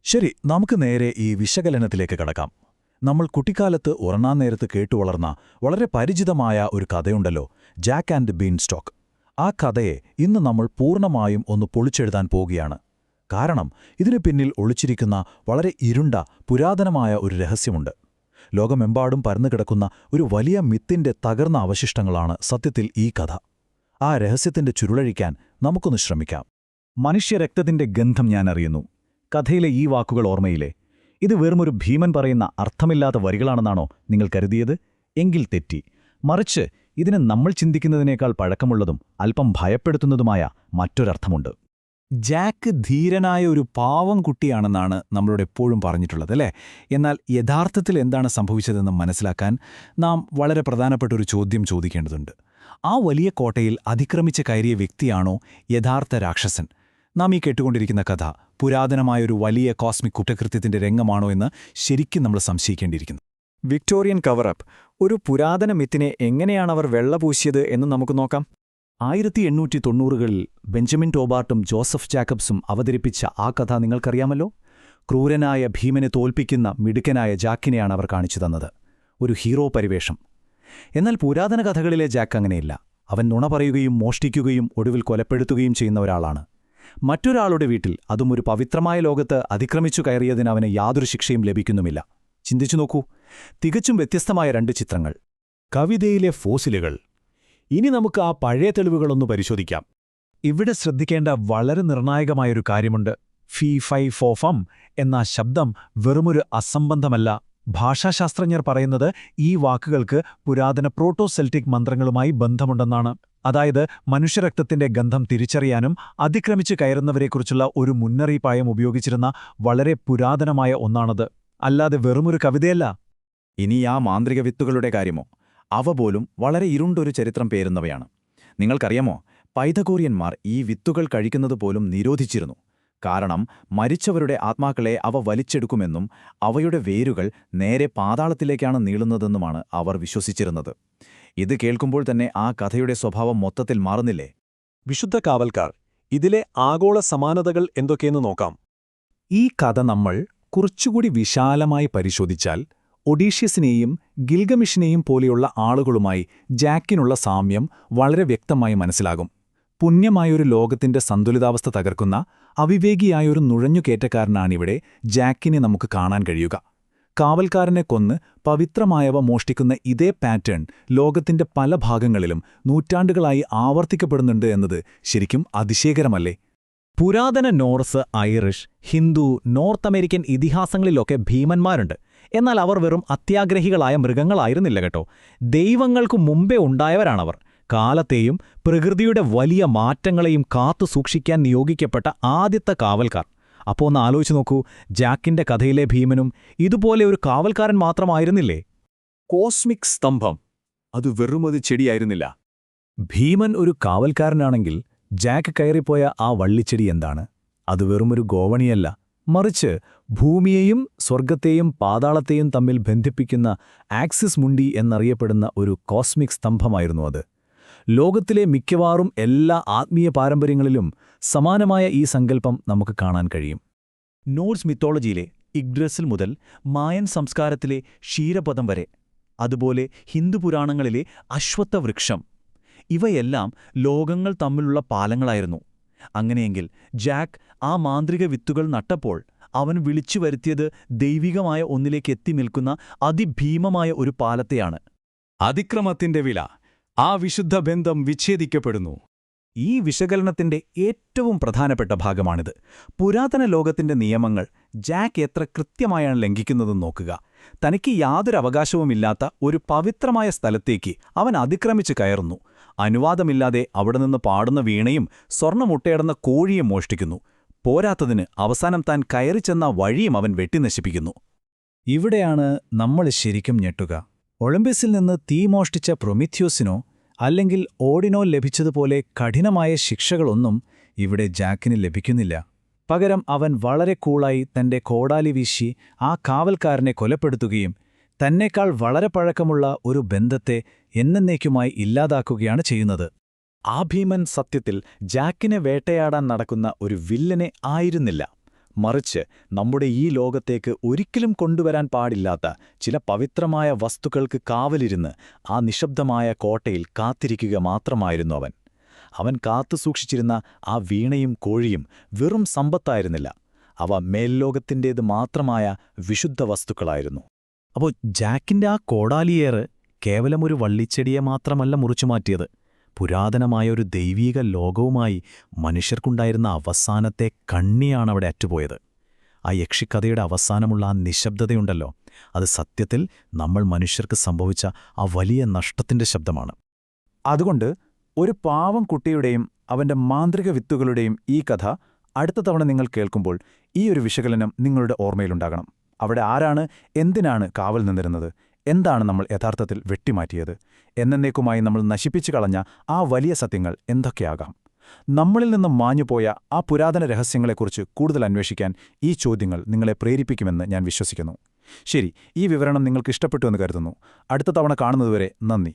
ശരി, നമുക്ക് നേരെ ഈ വിശകലനത്തിലേക്ക് കടക്കാം. നമ്മൾ കുട്ടിക്കാലത്ത് ഉറങ്ങാൻ നേരത്ത് കേട്ടുവളർന്ന വളരെ പരിചിതമായ ഒരു കഥയുണ്ടല്ലോ, ജാക്ക് ആൻഡ് ബീൻസ്റ്റോക്ക്. ആ കഥയെ ഇന്ന് നമ്മൾ പൂർണ്ണമായും ഒന്ന് പൊളിച്ചെഴുതാൻ പോവുകയാണ്. കാരണം ഇതിനു പിന്നിൽ ഒളിച്ചിരിക്കുന്ന വളരെ ഇരുണ്ട പുരാതനമായ ഒരു രഹസ്യമുണ്ട്. ലോകമെമ്പാടും പരന്നുകിടക്കുന്ന ഒരു വലിയ മിത്തിന്റെ തകർന്ന അവശിഷ്ടങ്ങളാണ് സത്യത്തിൽ ഈ കഥ. ആ രഹസ്യത്തിന്റെ ചുരുളഴിക്കാൻ നമുക്കൊന്ന് ശ്രമിക്കാം. മനുഷ്യരക്തത്തിന്റെ ഗന്ധം ഞാൻ അറിയുന്നു. കഥയിലെ ഈ വാക്കുകൾ ഓർമ്മയില്ലേ? ഇത് വെറുമൊരു ഭീമൻ പറയുന്ന അർത്ഥമില്ലാത്ത വരികളാണെന്നാണോ നിങ്ങൾ കരുതിയത്? എങ്കിൽ തെറ്റി. മറിച്ച് ഇതിന് നമ്മൾ ചിന്തിക്കുന്നതിനേക്കാൾ പഴക്കമുള്ളതും അല്പം ഭയപ്പെടുത്തുന്നതുമായ മറ്റൊരർത്ഥമുണ്ട്. ജാക്ക് ധീരനായ ഒരു പാവം കുട്ടിയാണെന്നാണ് നമ്മളോട് എപ്പോഴും പറഞ്ഞിട്ടുള്ളത്, അല്ലേ? എന്നാൽ യഥാർത്ഥത്തിൽ എന്താണ് സംഭവിച്ചതെന്ന് മനസ്സിലാക്കാൻ നാം വളരെ പ്രധാനപ്പെട്ട ഒരു ചോദ്യം ചോദിക്കേണ്ടതുണ്ട്. ആ വലിയ കോട്ടയിൽ അതിക്രമിച്ച് കയറിയ വ്യക്തിയാണോ യഥാർത്ഥ രാക്ഷസൻ? നാം ഈ കേട്ടുകൊണ്ടിരിക്കുന്ന കഥ പുരാതനമായൊരു വലിയ കോസ്മിക് കുറ്റകൃത്യത്തിന്റെ രംഗമാണോ എന്ന് ശരിക്കും നമ്മൾ സംശയിക്കേണ്ടിയിരിക്കുന്നു. വിക്ടോറിയൻ കവറപ്പ്, ഒരു പുരാതന മിത്തിനെ എങ്ങനെയാണവർ വെള്ളപൂശിയത് എന്ന് നമുക്ക് നോക്കാം. 1890കളിൽ ബെഞ്ചമിൻ ടോബാർട്ടും ജോസഫ് ജാക്കബ്സും അവതരിപ്പിച്ച ആ കഥ നിങ്ങൾക്കറിയാമല്ലോ. ക്രൂരനായ ഭീമനെ തോൽപ്പിക്കുന്ന മിടുക്കനായ ജാക്കിനെയാണ് അവർ കാണിച്ചു തന്നത്. ഒരു ഹീറോ പരിവേഷം. എന്നാൽ പുരാതന കഥകളിലെ ജാക്ക് അങ്ങനെയില്ല. അവൻ നുണ പറയുകയും മോഷ്ടിക്കുകയും ഒടുവിൽ കൊലപ്പെടുത്തുകയും ചെയ്യുന്ന ഒരാളാണ്. മറ്റൊരാളുടെ വീട്ടിൽ, അതും ഒരു പവിത്രമായ ലോകത്ത് അതിക്രമിച്ചു കയറിയതിന് അവന് യാതൊരു ശിക്ഷയും ലഭിക്കുന്നുമില്ല. ചിന്തിച്ചു നോക്കൂ, തികച്ചും വ്യത്യസ്തമായ രണ്ട് ചിത്രങ്ങൾ. കവിതയിലെ ഫോസിലുകൾ. ഇനി നമുക്ക് ആ പഴയ തെളിവുകളൊന്ന് പരിശോധിക്കാം. ഇവിടെ ശ്രദ്ധിക്കേണ്ട വളരെ നിർണായകമായൊരു കാര്യമുണ്ട്. ഫീ ഫൈ ഫോ ഫം എന്ന ശബ്ദം വെറുമൊരു അസംബന്ധമല്ല. ഭാഷാശാസ്ത്രജ്ഞർ പറയുന്നത് ഈ വാക്കുകൾക്ക് പുരാതന പ്രോട്ടോസെൽറ്റിക് മന്ത്രങ്ങളുമായി ബന്ധമുണ്ടെന്നാണ്. അതായത് മനുഷ്യരക്തത്തിന്റെ ഗന്ധം തിരിച്ചറിയാനും അതിക്രമിച്ച് കയറുന്നവരെക്കുറിച്ചുള്ള ഒരു മുന്നറിയിപ്പായും ഉപയോഗിച്ചിരുന്ന വളരെ പുരാതനമായ ഒന്നാണത്. അല്ലാതെ വെറുമൊരു കവിതയല്ല. ഇനി ആ മാന്ത്രിക വിത്തുകളുടെ കാര്യമോ? അവ പോലും വളരെ ഇരുണ്ടൊരു ചരിത്രം പേരുന്നവയാണ്. നിങ്ങൾക്കറിയാമോ, പൈതഗോറിയന്മാർ ഈ വിത്തുകൾ കഴിക്കുന്നത് പോലും നിരോധിച്ചിരുന്നു. കാരണം മരിച്ചവരുടെ ആത്മാക്കളെ അവ വലിച്ചെടുക്കുമെന്നും അവയുടെ വേരുകൾ നേരെ പാതാളത്തിലേക്കാണ് നീളുന്നതെന്നുമാണ് അവർ വിശ്വസിച്ചിരുന്നത്. ഇത് കേൾക്കുമ്പോൾ തന്നെ ആ കഥയുടെ സ്വഭാവം മൊത്തത്തിൽ മാറുന്നില്ലേ? വിശുദ്ധ കാവൽക്കാർ, ഇതിലെ ആഗോള സമാനതകൾ എന്തൊക്കെയെന്ന് നോക്കാം. ഈ കഥ നമ്മൾ കുറച്ചുകൂടി വിശാലമായി പരിശോധിച്ചാൽ ഒഡീഷ്യസിനെയും ഗിൽഗമിഷിനെയും പോലെയുള്ള ആളുകളുമായി ജാക്കിനുള്ള സാമ്യം വളരെ വ്യക്തമായി മനസ്സിലാകും. പുണ്യമായൊരു ലോകത്തിന്റെ സന്തുലിതാവസ്ഥ തകർക്കുന്ന അവിവേകിയായൊരു നുഴഞ്ഞുകയറ്റക്കാരനാണിവിടെ ജാക്കിനെ നമുക്ക് കാണാൻ കഴിയുക. കാവൽക്കാരനെ കൊന്ന് പവിത്രമായവ മോഷ്ടിക്കുന്ന ഇതേ പാറ്റേൺ ലോകത്തിന്റെ പല ഭാഗങ്ങളിലും നൂറ്റാണ്ടുകളായി ആവർത്തിക്കപ്പെടുന്നുണ്ട് എന്നത് ശരിക്കും അതിശയകരമല്ലേ? പുരാതന Norse, Irish, Hindu, North American ഇതിഹാസങ്ങളിലൊക്കെ ഭീമന്മാരുണ്ട്. എന്നാൽ അവർ വെറും അത്യാഗ്രഹികളായ മൃഗങ്ങളായിരുന്നില്ല കേട്ടോ. ദൈവങ്ങൾക്കു മുമ്പേ ഉണ്ടായവരാണവർ. കാലത്തെയും പ്രകൃതിയുടെ വലിയ മാറ്റങ്ങളെയും കാത്തു സൂക്ഷിക്കാൻ നിയോഗിക്കപ്പെട്ട ആദ്യത്തെ കാവൽക്കാർ. അപ്പോൾ ഒന്ന് ആലോചിച്ച് നോക്കൂ, ജാക്കിന്റെ കഥയിലെ ഭീമനും ഇതുപോലെ ഒരു കാവൽക്കാരൻ മാത്രമായിരുന്നില്ലേ? കോസ്മിക് സ്തംഭം, അത് വെറുമൊരു ചെടിയായിരുന്നില്ല. ഭീമൻ ഒരു കാവൽക്കാരനാണെങ്കിൽ ജാക്ക് കയറിപ്പോയ ആ വള്ളിച്ചെടി എന്താണ്? അത് വെറുമൊരു ഗോവണിയല്ല, മറിച്ച് ഭൂമിയെയും സ്വർഗത്തെയും പാതാളത്തെയും തമ്മിൽ ബന്ധിപ്പിക്കുന്ന ആക്സിസ് മുണ്ടി എന്നറിയപ്പെടുന്ന ഒരു കോസ്മിക് സ്തംഭമായിരുന്നു അത്. ലോകത്തിലെ മിക്കവാറും എല്ലാ ആത്മീയ പാരമ്പര്യങ്ങളിലും സമാനമായ ഈ സങ്കല്പം നമുക്ക് കാണാൻ കഴിയും. നോർസ് മിത്തോളജിയിലെ ഇഗ്ഡ്രസിൽ മുതൽ മായൻ സംസ്കാരത്തിലെ ക്ഷീരപദം വരെ, അതുപോലെ ഹിന്ദു പുരാണങ്ങളിലെ അശ്വത്ഥവൃക്ഷം, ഇവയെല്ലാം ലോകങ്ങൾ തമ്മിലുള്ള പാലങ്ങളായിരുന്നു. അങ്ങനെയെങ്കിൽ ജാക്ക് ആ മാന്ത്രിക വിത്തുകൾ നട്ടപ്പോൾ അവൻ വിളിച്ചു വരുത്തിയത് ദൈവികമായ ഒന്നിലേക്ക് എത്തി നിൽക്കുന്ന അതിഭീമമായ ഒരു പാലത്തെയാണ്. അതിക്രമത്തിന്റെ വില, ആ വിശുദ്ധ ബന്ധം വിച്ഛേദിക്കപ്പെടുന്നു. ഈ വിശകലനത്തിന്റെ ഏറ്റവും പ്രധാനപ്പെട്ട ഭാഗമാണിത്. പുരാതന ലോകത്തിന്റെ നിയമങ്ങൾ ജാക്ക് എത്ര കൃത്യമായാണ് ലംഘിക്കുന്നതെന്ന് നോക്കുക. തനിക്ക് യാതൊരു അവകാശവുമില്ലാത്ത ഒരു പവിത്രമായ സ്ഥലത്തേക്ക് അവൻ അതിക്രമിച്ച് കയറുന്നു. അനുവാദമില്ലാതെ അവിടെ നിന്ന് പാടുന്ന വീണയും സ്വർണ്ണമുട്ടയിടുന്ന കോഴിയും മോഷ്ടിക്കുന്നു. പോരാത്തതിന് അവസാനം താൻ കയറിച്ചെന്ന വഴിയും അവൻ വെട്ടിനശിപ്പിക്കുന്നു. ഇവിടെയാണ് നമ്മൾ ശരിക്കും ഞെട്ടുക. ഒളിമ്പസിൽ നിന്ന് തീ മോഷ്ടിച്ച പ്രൊമിഥ്യൂസിനോ അല്ലെങ്കിൽ ഓഡിനോ ലഭിച്ചതുപോലെ കഠിനമായ ശിക്ഷകളൊന്നും ഇവിടെ ജാക്കിന് ലഭിക്കുന്നില്ല. പകരം അവൻ വളരെ കൂളായി തന്റെ കോടാലി വീശി ആ കാവൽക്കാരനെ കൊലപ്പെടുത്തുകയും തന്നേക്കാൾ വളരെ പഴക്കമുള്ള ഒരു ബന്ധത്തെ എന്നേക്കുമായി ഇല്ലാതാക്കുകയാണ് ചെയ്യുന്നത്. ആ ഭീമൻ സത്യത്തിൽ ജാക്കിനെ വേട്ടയാടാൻ നടക്കുന്ന ഒരു വില്ലനെ ആയിരുന്നില്ല, മറിച്ച് നമ്മുടെ ഈ ലോകത്തേക്ക് ഒരിക്കലും കൊണ്ടുവരാൻ പാടില്ലാത്ത ചില പവിത്രമായ വസ്തുക്കൾക്ക് കാവലിരുന്ന് ആ നിശബ്ദമായ കോട്ടയിൽ കാത്തിരിക്കുക മാത്രമായിരുന്നു അവൻ. അവൻ കാത്തുസൂക്ഷിച്ചിരുന്ന ആ വീണയും കോഴിയും വെറും സമ്പത്തായിരുന്നില്ല, അവ മേൽലോകത്തിൻ്റേത് മാത്രമായ വിശുദ്ധ വസ്തുക്കളായിരുന്നു. അപ്പോൾ ജാക്കിന്റെ ആ കോടാലിയേറ് കേവലം ഒരു വള്ളിച്ചെടിയെ മാത്രമല്ല മുറിച്ചുമാറ്റിയത്, പുരാതനമായ ഒരു ദൈവീക ലോകവുമായി മനുഷ്യർക്കുണ്ടായിരുന്ന അവസാനത്തെ കണ്ണിയാണവിടെ അറ്റുപോയത്. ആ യക്ഷിക്കഥയുടെ അവസാനമുള്ള ആ നിശബ്ദതയുണ്ടല്ലോ, അത് സത്യത്തിൽ നമ്മൾ മനുഷ്യർക്ക് സംഭവിച്ച ആ വലിയ നഷ്ടത്തിന്റെ ശബ്ദമാണ്. അതുകൊണ്ട് ഒരു പാവം കുട്ടിയുടെയും അവന്റെ മാന്ത്രിക വിത്തുകളുടെയും ഈ കഥ അടുത്ത തവണ നിങ്ങൾ കേൾക്കുമ്പോൾ ഈ ഒരു വിശകലനം നിങ്ങളുടെ ഓർമ്മയിലുണ്ടാകണം. അവിടെ ആരാണ്, എന്തിനാണ് കാവൽ നിന്നിരുന്നത്, എന്താണ് നമ്മൾ യഥാർത്ഥത്തിൽ വെട്ടിമാറ്റിയത്, എന്നേക്കുമായി നമ്മൾ നശിപ്പിച്ചു കളഞ്ഞ ആ വലിയ സത്യങ്ങൾ എന്തൊക്കെയാകാം. നമ്മളിൽ നിന്നും മാഞ്ഞുപോയ ആ പുരാതന രഹസ്യങ്ങളെക്കുറിച്ച് കൂടുതൽ അന്വേഷിക്കാൻ ഈ ചോദ്യങ്ങൾ നിങ്ങളെ പ്രേരിപ്പിക്കുമെന്ന് ഞാൻ വിശ്വസിക്കുന്നു. ശരി, ഈ വിവരണം നിങ്ങൾക്ക് ഇഷ്ടപ്പെട്ടു എന്ന് കരുതുന്നു. അടുത്ത തവണ കാണുന്നതുവരെ നന്ദി.